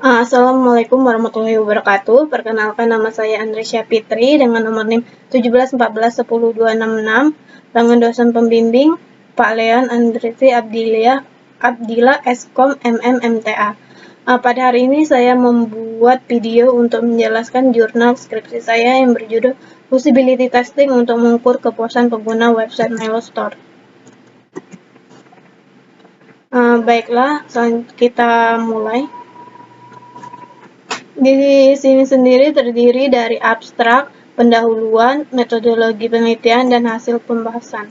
Assalamualaikum warahmatullahi wabarakatuh. Perkenalkan, nama saya Andresya Fitri dengan nomor NIM 1714102666 dengan dosen pembimbing Pak Leon Andresi Abdillah Eskom MMMTA. Pada hari ini saya membuat video untuk menjelaskan jurnal skripsi saya yang berjudul Usability Testing untuk mengukur kepuasan pengguna website Milestore. Baiklah, kita mulai. Di sini sendiri terdiri dari abstrak, pendahuluan, metodologi penelitian, dan hasil pembahasan.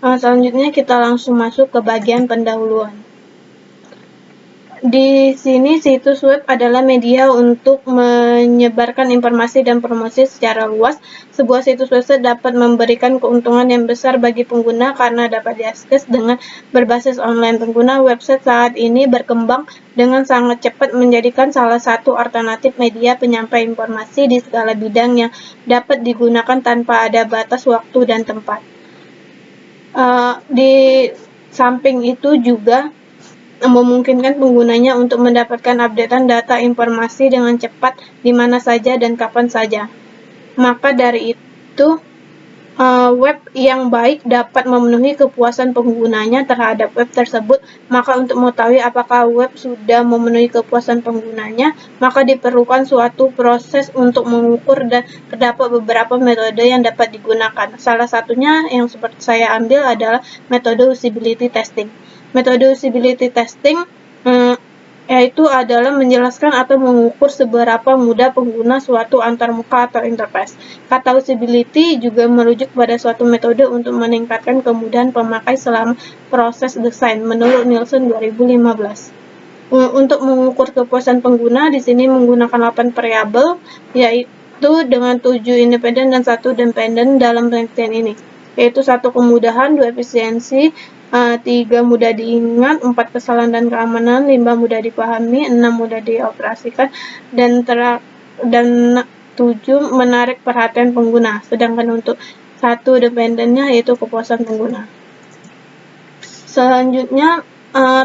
Selanjutnya kita langsung masuk ke bagian pendahuluan. Di sini situs web adalah media untuk menyebarkan informasi dan promosi secara luas. Sebuah situs website dapat memberikan keuntungan yang besar bagi pengguna karena dapat diakses dengan berbasis online. Pengguna website saat ini berkembang dengan sangat cepat, menjadikan salah satu alternatif media penyampai informasi di segala bidang yang dapat digunakan tanpa ada batas waktu dan tempat. Di samping itu juga memungkinkan penggunanya untuk mendapatkan updatean data informasi dengan cepat di mana saja dan kapan saja. Maka dari itu, web yang baik dapat memenuhi kepuasan penggunanya terhadap web tersebut. Maka untuk mengetahui apakah web sudah memenuhi kepuasan penggunanya, maka diperlukan suatu proses untuk mengukur, dan terdapat beberapa metode yang dapat digunakan. Salah satunya yang seperti saya ambil adalah metode usability testing. Metode usability testing yaitu adalah menjelaskan atau mengukur seberapa mudah pengguna suatu antarmuka atau interface. Kata usability juga merujuk pada suatu metode untuk meningkatkan kemudahan pemakai selama proses desain, menurut Nielsen 2015. Untuk mengukur kepuasan pengguna, di sini menggunakan 8 variabel, yaitu dengan 7 independen dan 1 dependen dalam penelitian ini, yaitu 1 kemudahan, 2 efisiensi, 3 mudah diingat, 4 kesalahan dan keamanan, 5 mudah dipahami, 6 mudah dioperasikan, dan 7 menarik perhatian pengguna. Sedangkan untuk 1 dependennya yaitu kepuasan pengguna. Selanjutnya,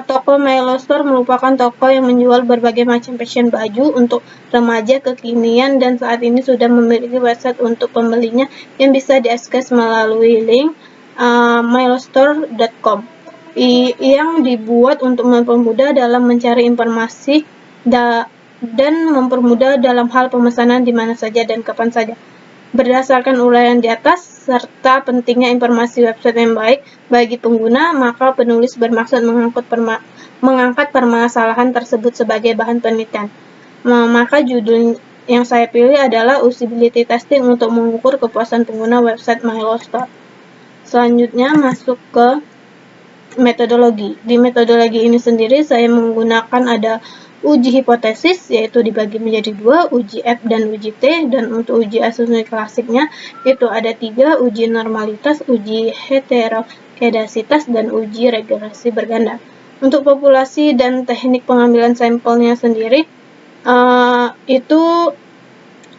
toko Milestore merupakan toko yang menjual berbagai macam fashion baju untuk remaja kekinian, dan saat ini sudah memiliki website untuk pembelinya yang bisa diakses melalui link milestore.com yang dibuat untuk mempermudah dalam mencari informasi dan mempermudah dalam hal pemesanan di mana saja dan kapan saja. Berdasarkan uraian di atas serta pentingnya informasi website yang baik bagi pengguna, maka penulis bermaksud mengangkat permasalahan tersebut sebagai bahan penelitian. Maka judul yang saya pilih adalah Usability Testing untuk mengukur kepuasan pengguna website Milestore. Selanjutnya masuk ke metodologi. Di metodologi ini sendiri saya menggunakan ada uji hipotesis, yaitu dibagi menjadi 2, uji F dan uji T, dan untuk uji asumsi klasiknya itu ada 3, uji normalitas, uji heterokedasitas, dan uji regresi berganda. Untuk populasi dan teknik pengambilan sampelnya sendiri itu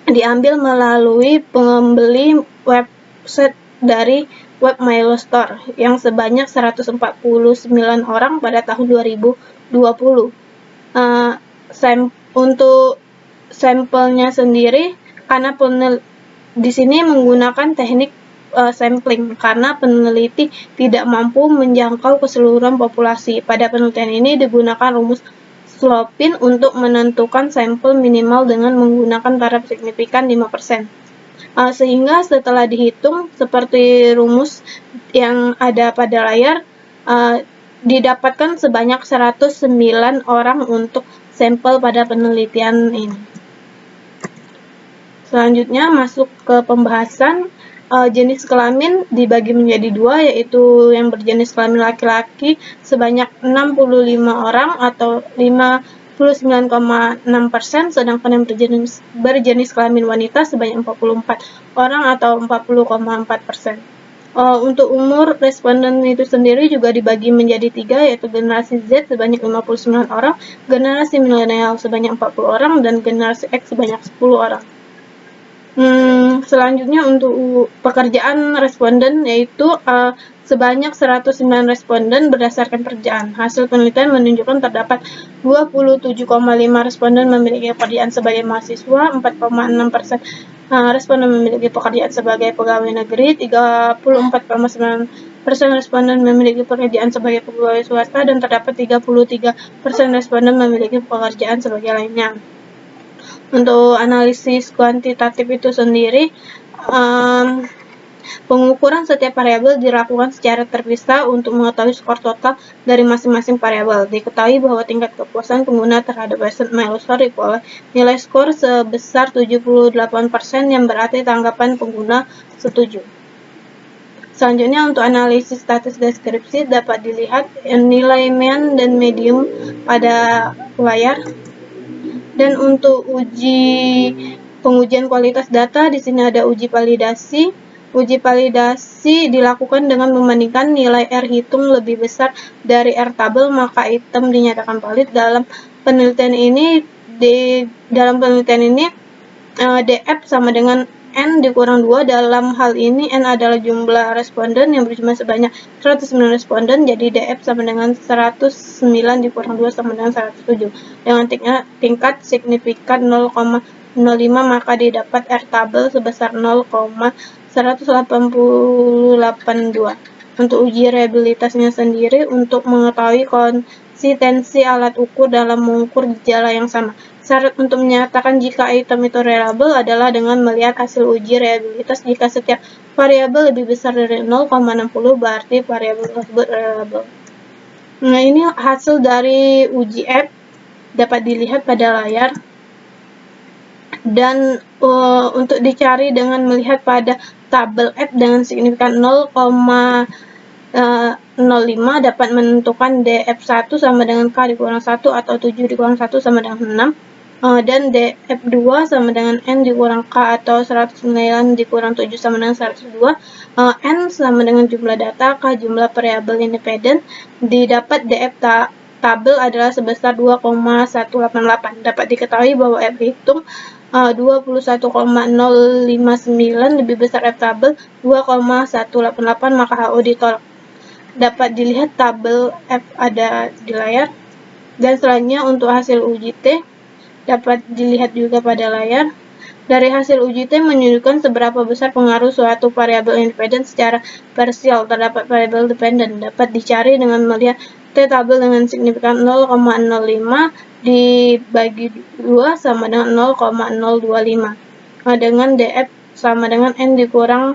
diambil melalui pembeli website dari web Milestore yang sebanyak 149 orang pada tahun 2020. Untuk sampelnya sendiri, karena di sini menggunakan teknik sampling karena peneliti tidak mampu menjangkau keseluruhan populasi. Pada penelitian ini digunakan rumus Slopin untuk menentukan sampel minimal dengan menggunakan taraf signifikan 5%. Sehingga setelah dihitung seperti rumus yang ada pada layar, didapatkan sebanyak 109 orang untuk sampel pada penelitian ini. Selanjutnya masuk ke pembahasan. Jenis kelamin dibagi menjadi 2, yaitu yang berjenis kelamin laki-laki sebanyak 65 orang atau 59,6%, sedangkan yang berjenis kelamin wanita sebanyak 44 orang atau 40,4%. Untuk umur responden itu sendiri juga dibagi menjadi 3, yaitu generasi Z sebanyak 59 orang, generasi milenial sebanyak 40 orang, dan generasi X sebanyak 10 orang. Selanjutnya untuk pekerjaan responden, yaitu sebanyak 109 responden berdasarkan pekerjaan. Hasil penelitian menunjukkan terdapat 27,5 responden memiliki pekerjaan sebagai mahasiswa, 4,6% responden memiliki pekerjaan sebagai pegawai negeri, 34,9% responden memiliki pekerjaan sebagai pegawai swasta, dan terdapat 33% responden memiliki pekerjaan sebagai lainnya. Untuk analisis kuantitatif itu sendiri, pengukuran setiap variabel dilakukan secara terpisah untuk mengetahui skor total dari masing-masing variabel. Diketahui bahwa tingkat kepuasan pengguna terhadap website MyLoser oleh nilai skor sebesar 78%, yang berarti tanggapan pengguna setuju. Selanjutnya untuk analisis status deskripsi dapat dilihat nilai mean dan medium pada layar. Dan untuk pengujian kualitas data, di sini ada uji validasi. Uji validasi dilakukan dengan membandingkan nilai R hitung lebih besar dari R tabel, maka item dinyatakan valid. Dalam penelitian ini DF sama dengan N dikurang 2. Dalam hal ini N adalah jumlah responden yang berjumlah sebanyak 109 responden, jadi DF sama dengan 109 dikurang 2 sama dengan 107. Dengan tingkat signifikan 0,05, maka didapat R tabel sebesar 0,1882. Untuk uji reliabilitasnya sendiri, untuk mengetahui konsistensi alat ukur dalam mengukur gejala yang sama. Syarat untuk menyatakan jika item itu reliable adalah dengan melihat hasil uji reliabilitas. Jika setiap variabel lebih besar dari 0,60, berarti variabel tersebut reliable. Nah, ini hasil dari uji app, dapat dilihat pada layar. Dan untuk dicari dengan melihat pada tabel F dengan signifikan 0,05 dapat menentukan DF1 sama dengan K dikurang 1 atau 7 dikurang 1 sama dengan 6. Dan DF2 sama dengan N dikurang K atau 109 dikurang 7 sama dengan 102. N sama dengan jumlah data, K jumlah variabel independen. Didapat DF tabel adalah sebesar 2,188. Dapat diketahui bahwa F hitung 21,059 lebih besar F tabel 2,188, maka HO ditolak. Dapat dilihat tabel F ada di layar. Dan selanjutnya untuk hasil uji T dapat dilihat juga pada layar. Dari hasil uji T menunjukkan seberapa besar pengaruh suatu variabel independen secara parsial terdapat variabel dependen. Dapat dicari dengan melihat T tabel dengan signifikan 0,05 dibagi 2 sama dengan 0,025. Dengan DF sama dengan N dikurang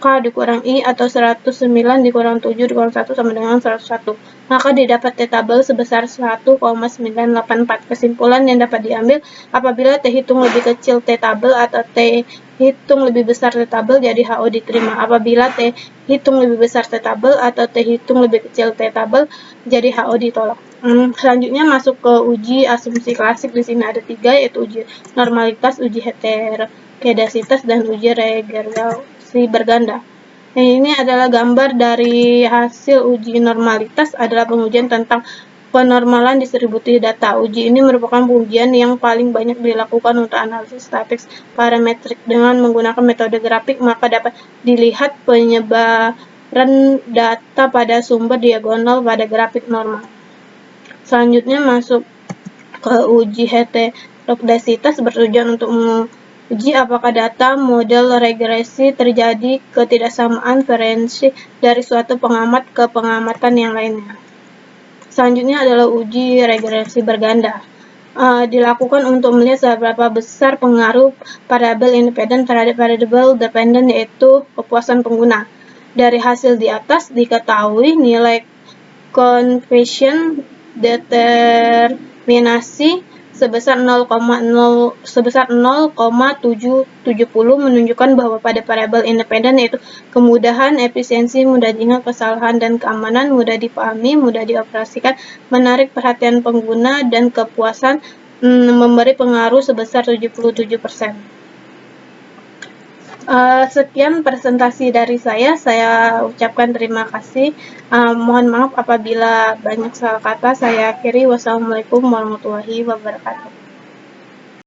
K dikurang I atau 109 dikurang 7 dikurang 1 sama dengan 101. Maka didapat T tabel sebesar 1,984. Kesimpulan yang dapat diambil, apabila T hitung lebih kecil T tabel atau T hitung lebih besar T tabel, jadi HO diterima. Apabila T hitung lebih besar T tabel atau T hitung lebih kecil T tabel, jadi HO ditolak. Selanjutnya masuk ke uji asumsi klasik. Di sini ada 3, yaitu uji normalitas, uji heterokedasitas, dan uji regresi berganda. Nah, ini adalah gambar dari hasil uji normalitas, adalah pengujian tentang penormalan distribusi data. Uji ini merupakan pengujian yang paling banyak dilakukan untuk analisis statis parametrik dengan menggunakan metode grafik, maka dapat dilihat penyebaran data pada sumber diagonal pada grafik normal. Selanjutnya masuk ke uji heterokedasitas, bertujuan untuk uji apakah data model regresi terjadi ketidaksamaan variansi dari suatu pengamat ke pengamatan yang lainnya. Selanjutnya adalah uji regresi berganda. Dilakukan untuk melihat seberapa besar pengaruh variabel independen terhadap variabel dependen, yaitu kepuasan pengguna. Dari hasil di atas diketahui nilai confession determinasi sebesar 0,770 menunjukkan bahwa pada variabel independen, yaitu kemudahan, efisiensi, mudah diingat, kesalahan, dan keamanan, mudah dipahami, mudah dioperasikan, menarik perhatian pengguna, dan kepuasan memberi pengaruh sebesar 77%. Sekian presentasi dari saya ucapkan terima kasih. Mohon maaf apabila banyak salah kata. Saya akhiri. Wassalamualaikum warahmatullahi wabarakatuh.